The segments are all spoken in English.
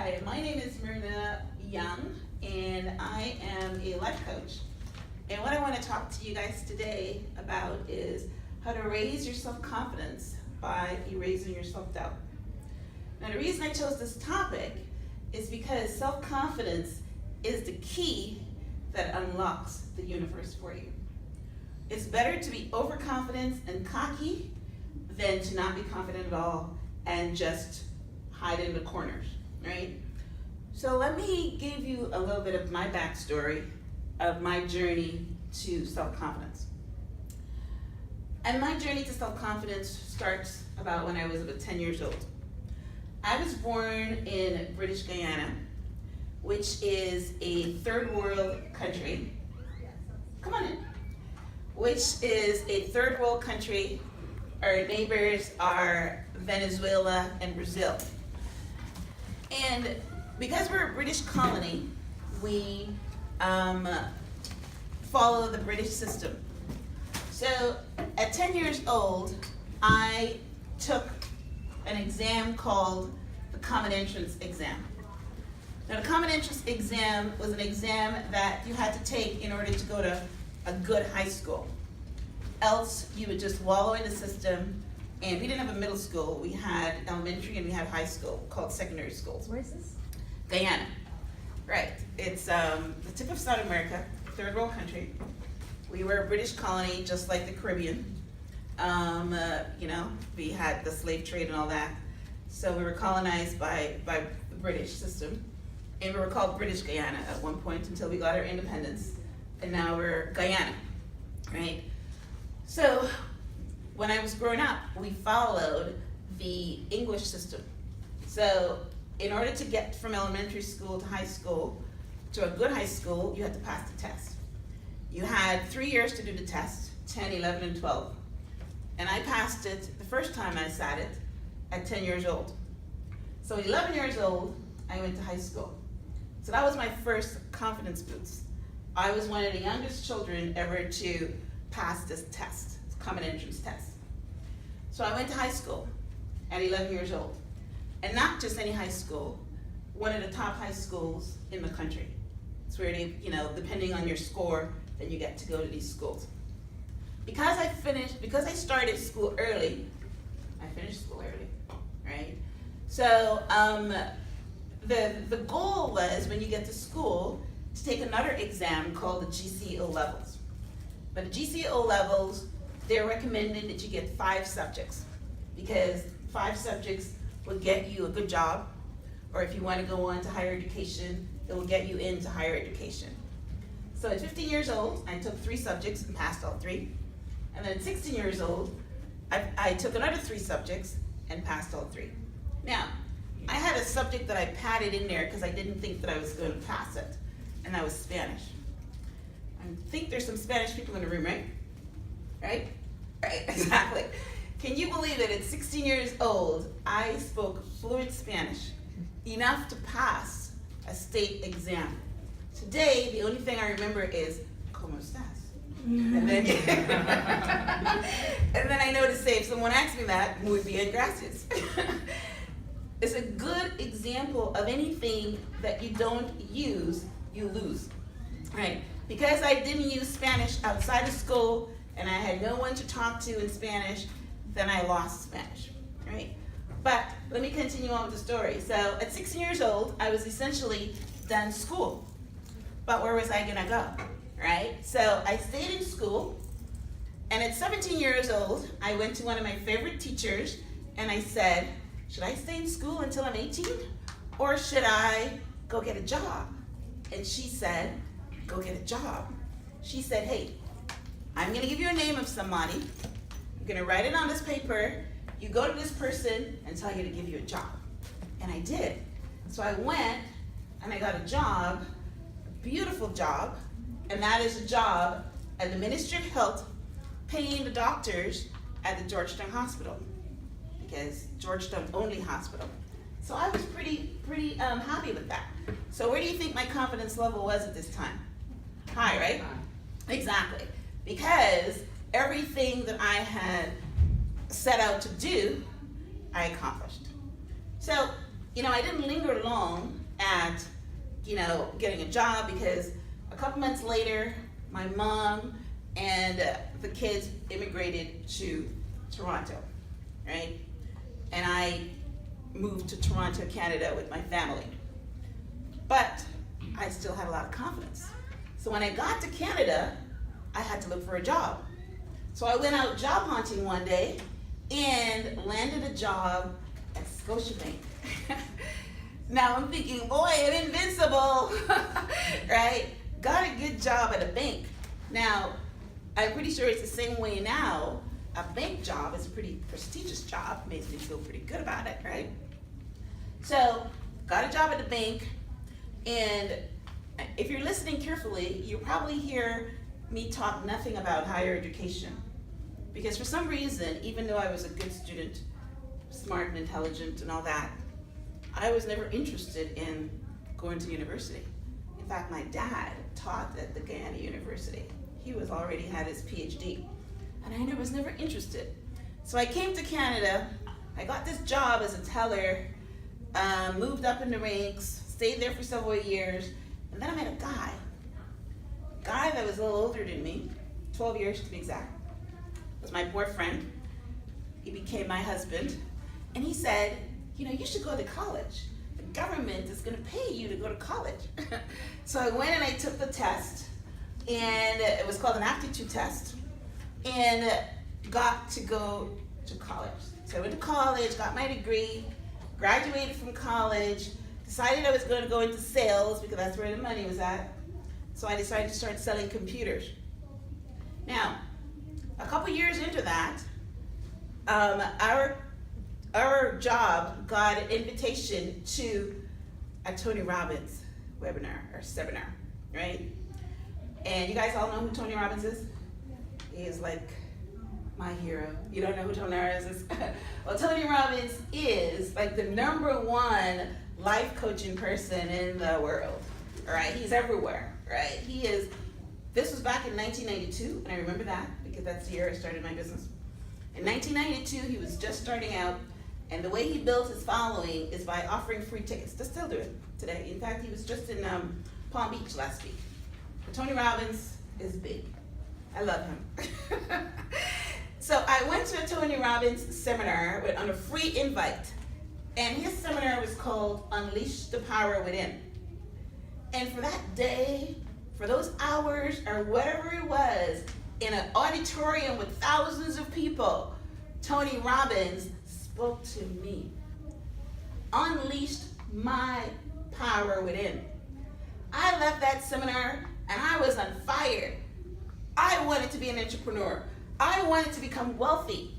Hi, my name is Myrna Young, and I am a life coach. And what I want to talk to you guys today about is how to raise your self-confidence by erasing your self-doubt. Now, the reason I chose this topic is because self-confidence is the key that unlocks the universe for you. It's better to be overconfident and cocky than to not be confident at all and just hide in the corners, right? So let me give you a little bit of my backstory of my journey to self-confidence. And my journey to self-confidence starts about when I was about 10 years old. I was born in British Guyana, which is a third world country. Come on in. Which is a third world country. Our neighbors are Venezuela and Brazil. And because we're a British colony, we follow the British system. So at 10 years old, I took an exam called the Common Entrance Exam. Now the Common Entrance Exam was an exam that you had to take in order to go to a good high school. Else you would just wallow in the system, and we didn't have a middle school. We had elementary and we had high school called secondary schools. Where is this? Guyana. Right. It's the tip of South America, third world country. We were a British colony, just like the Caribbean. We had the slave trade and all that. So we were colonized by the British system. And we were called British Guyana at one point until we got our independence. And now we're Guyana, right? So when I was growing up, we followed the English system. So in order to get from elementary school to high school, to a good high school, you had to pass the test. You had 3 years to do the test, 10, 11, and 12. And I passed it the first time I sat it at 10 years old. So 11 years old, I went to high school. So that was my first confidence boost. I was one of the youngest children ever to pass this test, common entrance test. So I went to high school at 11 years old. And not just any high school, one of the top high schools in the country. It's where they, depending on your score, then you get to go to these schools. Because I started school early, I finished school early, right? So the goal was, when you get to school, to take another exam called the GCE levels. But the GCE levels, they're recommended that you get 5 subjects, because 5 subjects will get you a good job, or if you want to go on to higher education, it will get you into higher education. So at 15 years old, I took 3 subjects and passed all 3. And then at 16 years old, I took another 3 subjects and passed all 3. Now, I had a subject that I padded in there because I didn't think that I was going to pass it, and that was Spanish. I think there's some Spanish people in the room, right? Right? Right, exactly. Can you believe that at 16 years old, I spoke fluent Spanish, enough to pass a state exam? Today, the only thing I remember is, ¿Cómo estás? And then, and then I know to say, if someone asks me that, muy bien, gracias. It's a good example of anything that you don't use, you lose, right? Because I didn't use Spanish outside of school and I had no one to talk to in Spanish, then I lost Spanish, right? But let me continue on with the story. So at 16 years old, I was essentially done school. But where was I gonna go, right? So I stayed in school, and at 17 years old, I went to one of my favorite teachers and I said, should I stay in school until I'm 18? Or should I go get a job? And she said, go get a job. She said, hey, I'm gonna give you a name of somebody. I'm gonna write it on this paper. You go to this person and tell you to give you a job. And I did. So I went and I got a job, a beautiful job, and that is a job at the Ministry of Health, paying the doctors at the Georgetown Hospital, because Georgetown only hospital. So I was pretty happy with that. So where do you think my confidence level was at this time? High, right? High. Exactly. Because everything that I had set out to do, I accomplished. So I didn't linger long at, getting a job, because a couple months later, my mom and the kids immigrated to Toronto, right? And I moved to Toronto, Canada with my family. But I still had a lot of confidence. So when I got to Canada, I had to look for a job. So I went out job hunting one day and landed a job at Scotiabank. Now I'm thinking, boy, I'm invincible, right? Got a good job at a bank. Now, I'm pretty sure it's the same way now. A bank job is a pretty prestigious job, makes me feel pretty good about it, right? So, got a job at the bank, and if you're listening carefully, you'll probably hear me talk nothing about higher education. Because for some reason, even though I was a good student, smart and intelligent and all that, I was never interested in going to university. In fact, my dad taught at the Guyana University. He was already had his PhD, and I was never interested. So I came to Canada, I got this job as a teller, moved up in the ranks, stayed there for several years, and then I met a guy that was a little older than me, 12 years to be exact. Was my boyfriend. He became my husband, and he said, you should go to college. The government is going to pay you to go to college. So I went and I took the test, and it was called an aptitude test, and got to go to college. So I went to college, got my degree, graduated from college, decided I was going to go into sales because that's where the money was at. So I decided to start selling computers. Now, a couple years into that, our job got an invitation to a Tony Robbins webinar or seminar, right? And you guys all know who Tony Robbins is? He is like my hero. You don't know who Tony Robbins is? Well, Tony Robbins is like the #1 life coaching person in the world, all right? He's everywhere, right? This was back in 1992, and I remember that because that's the year I started my business. In 1992, he was just starting out, and the way he built his following is by offering free tickets. They still do it today. In fact, he was just in Palm Beach last week. But Tony Robbins is big. I love him. So I went to a Tony Robbins seminar on a free invite, and his seminar was called Unleash the Power Within. And for that day, for those hours, or whatever it was, in an auditorium with thousands of people, Tony Robbins spoke to me, unleashed my power within. I left that seminar and I was on fire. I wanted to be an entrepreneur. I wanted to become wealthy.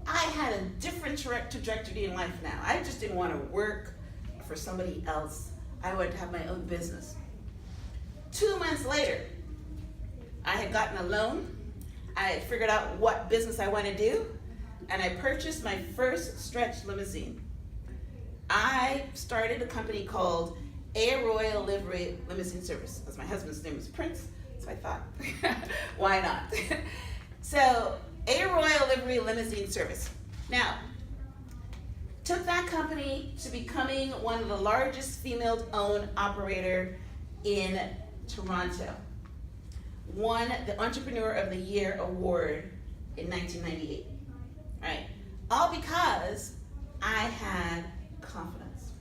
I had a different trajectory in life now. I just didn't want to work for somebody else. I wanted to have my own business. 2 months later, I had gotten a loan. I had figured out what business I want to do, and I purchased my first stretch limousine. I started a company called A Royal Livery Limousine Service, because my husband's name was Prince, so I thought, why not? So, A Royal Livery Limousine Service. Now, took that company to becoming one of the largest female-owned operator in Toronto. Won the Entrepreneur of the Year award in 1998, right? All because I had confidence.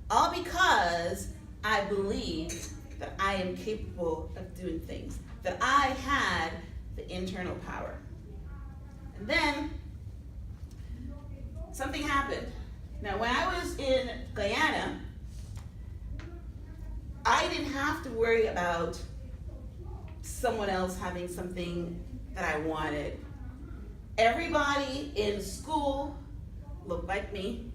All because I believed that I am capable of doing things, that I had the internal power. And then something happened. Now, when I was in Guyana, I didn't have to worry about someone else having something that I wanted. Everybody in school looked like me.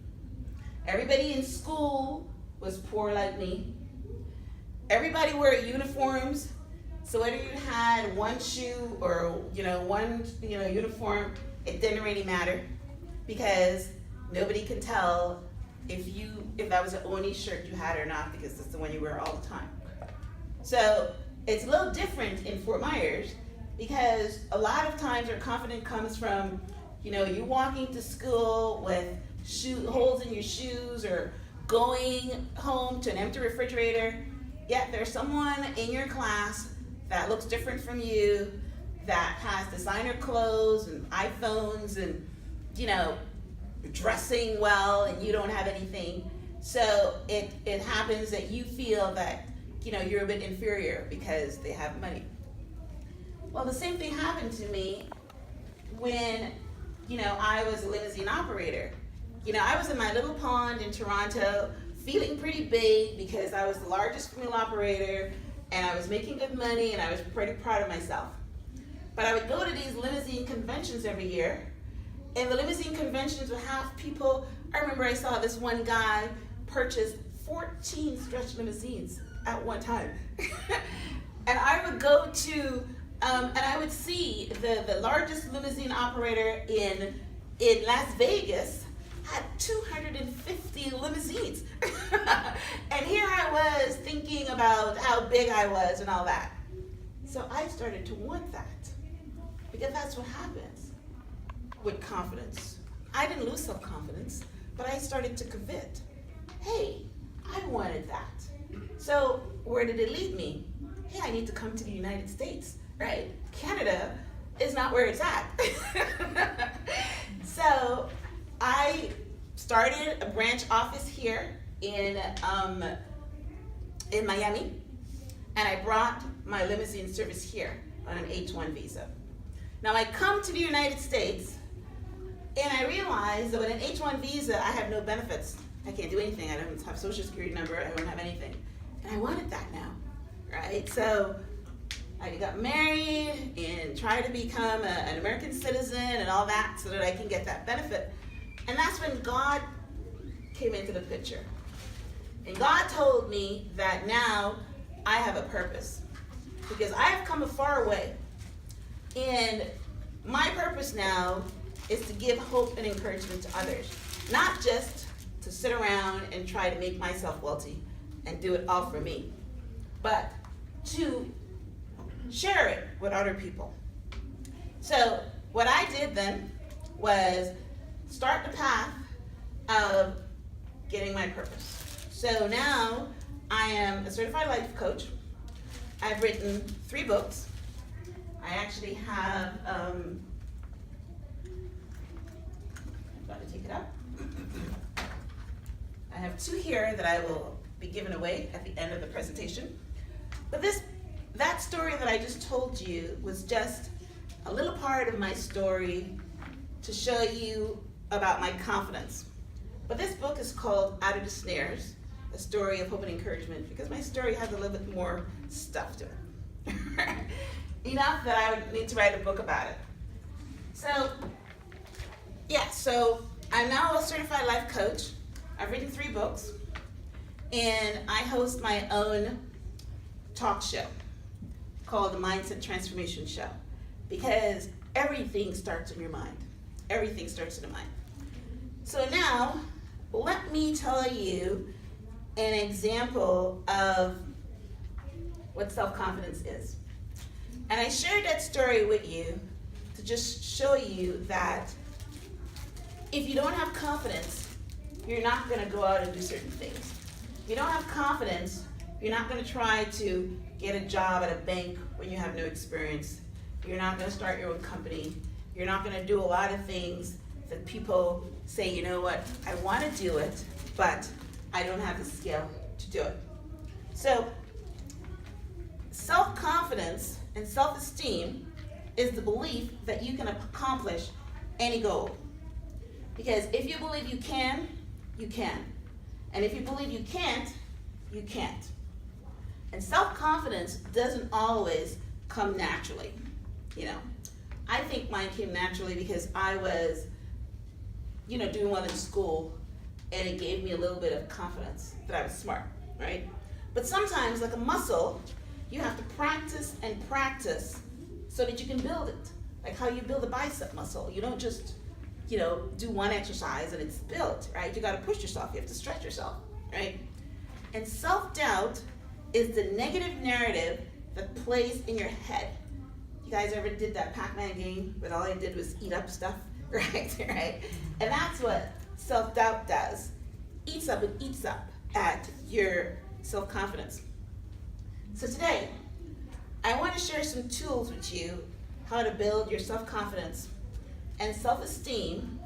Everybody in school was poor like me. Everybody wore uniforms, so whether you had one shoe or one uniform, it didn't really matter, because nobody could tell if that was the only shirt you had or not, because it's the one you wear all the time. So it's a little different in Fort Myers, because a lot of times our confidence comes from, you walking to school with holes in your shoes, or going home to an empty refrigerator, yet there's someone in your class that looks different from you, that has designer clothes and iPhones and, dressing well, and you don't have anything. So it happens that you feel that, you're a bit inferior because they have money. Well, the same thing happened to me when, I was a limousine operator. I was in my little pond in Toronto, feeling pretty big because I was the largest mule operator, and I was making good money, and I was pretty proud of myself. But I would go to these limousine conventions every year, and the limousine conventions would have people. I remember I saw this one guy purchase 14 stretch limousines at one time. And I would go to, and I would see the largest limousine operator in Las Vegas had 250 limousines. And here I was thinking about how big I was and all that. So I started to want that, because that's what happens with confidence. I didn't lose self-confidence, but I started to covet. Hey, I wanted that. So where did it lead me? Hey, I need to come to the United States, right? Canada is not where it's at. So I started a branch office here in Miami, and I brought my limousine service here on an H-1 visa. Now I come to the United States, and I realized that with an H-1 visa, I have no benefits. I can't do anything. I don't have a social security number. I don't have anything. And I wanted that now, right? So I got married and tried to become an American citizen and all that so that I can get that benefit. And that's when God came into the picture. And God told me that now I have a purpose, because I have come a far way. And my purpose now is to give hope and encouragement to others, not just to sit around and try to make myself wealthy and do it all for me, but to share it with other people. So what I did then was start the path of getting my purpose. So now I am a certified life coach. I've written 3 books. I actually have, I'm about to take it up. I have 2 here that I will be giving away at the end of the presentation. But that story that I just told you was just a little part of my story to show you about my confidence. But this book is called Out of the Snares, a story of hope and encouragement, because my story has a little bit more stuff to it. Enough that I would need to write a book about it. So, yeah, so I'm now a certified life coach. I've written 3 books, and I host my own talk show called the Mindset Transformation Show, because everything starts in your mind. Everything starts in the mind. So now, let me tell you an example of what self-confidence is. And I shared that story with you to just show you that if you don't have confidence, you're not going to go out and do certain things. If you don't have confidence, you're not going to try to get a job at a bank when you have no experience. You're not going to start your own company. You're not going to do a lot of things that people say, you know what, I want to do it, but I don't have the skill to do it. So self-confidence and self-esteem is the belief that you can accomplish any goal. Because if you believe you can, you can. And if you believe you can't, you can't. And self-confidence doesn't always come naturally. I think mine came naturally because I was, doing well in school, and it gave me a little bit of confidence that I was smart, right? But sometimes, like a muscle, you have to practice and practice so that you can build it. Like how you build a bicep muscle. You don't just, do one exercise and it's built, right? You got to push yourself. You have to stretch yourself, right? And self-doubt is the negative narrative that plays in your head. You guys ever did that Pac-Man game where all I did was eat up stuff, right? And that's what self-doubt does. eats up and eats up at your self-confidence. So today, I want to share some tools with you how to build your self-confidence and self-esteem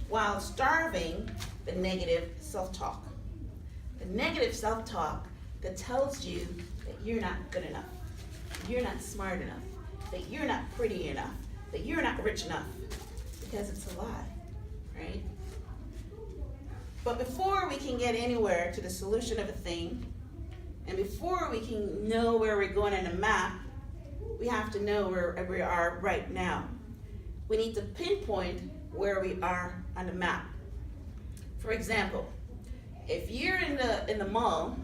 while starving the negative self-talk. The negative self-talk that tells you that you're not good enough, you're not smart enough, that you're not pretty enough, that you're not rich enough, because it's a lie, right? But before we can get anywhere to the solution of a thing, and before we can know where we're going on a map, we have to know where we are right now. We need to pinpoint where we are on the map. For example, if you're in the mall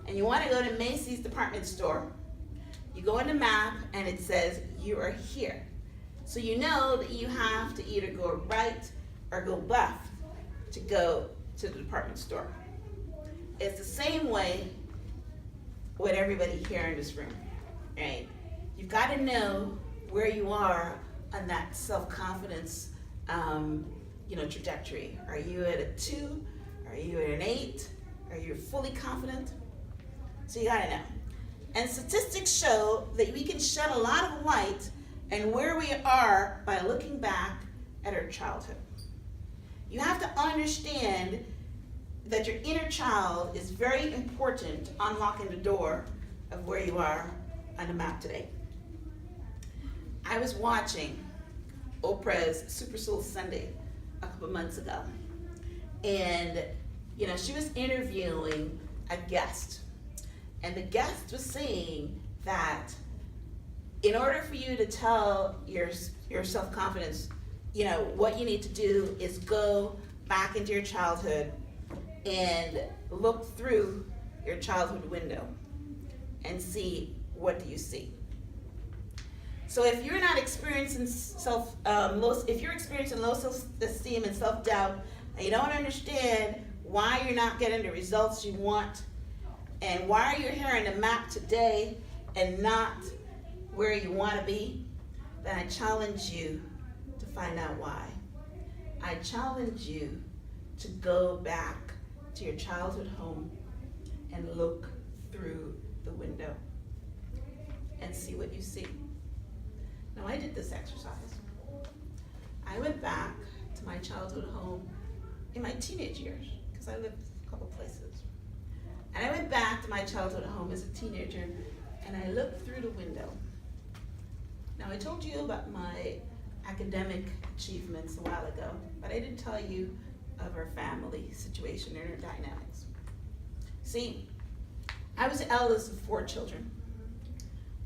and you want to go to Macy's department store, you go on the map and it says you are here. So you know that you have to either go right or go left to go to the department store. It's the same way with everybody here in this room, right? You've got to know where you are on that self-confidence trajectory. Are you at a 2? Are you at an 8? Are you fully confident? So you gotta know. And statistics show that we can shed a lot of light on where we are by looking back at our childhood. You have to understand that your inner child is very important to unlocking the door of where you are on the map today. I was watching Oprah's Super Soul Sunday a couple months ago, and she was interviewing a guest, and the guest was saying that in order for you to tell your self-confidence, what you need to do is go back into your childhood and look through your childhood window and see, what do you see? So if you're not experiencing if you're experiencing low self-esteem and self-doubt, and you don't understand why you're not getting the results you want, and why you're here on the map today and not where you want to be, then I challenge you to find out why. I challenge you to go back to your childhood home and look through the window and see what you see. Now, I did this exercise. I went back to my childhood home in my teenage years, because I lived a couple places. And I went back to my childhood home as a teenager, and I looked through the window. Now, I told you about my academic achievements a while ago, but I didn't tell you of our family situation and our dynamics. See, I was the eldest of 4 children.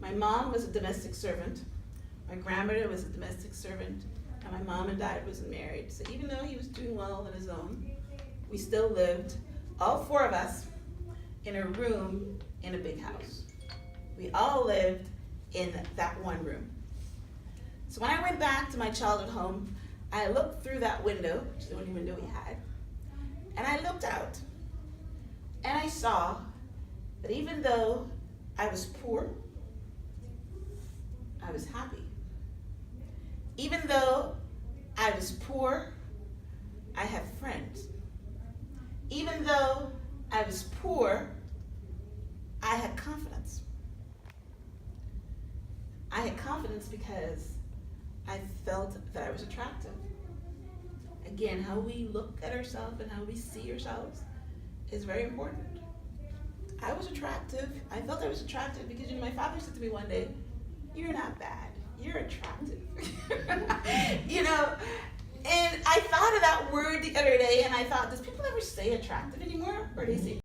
My mom was a domestic servant. My grandmother was a domestic servant, and my mom and dad wasn't married. So even though he was doing well on his own, we still lived, all 4 of us, in a room in a big house. We all lived in that one room. So when I went back to my childhood home, I looked through that window, which is the only window we had, and I looked out, and I saw that even though I was poor, I was happy. Even though I was poor, I have friends. Even though I was poor, I had confidence. I had confidence because I felt that I was attractive. Again, how we look at ourselves and how we see ourselves is very important. I was attractive. I felt I was attractive because my father said to me one day, "You're not bad. You're attractive." And I thought of that word the other day, and I thought, does people ever say attractive anymore? Or do they say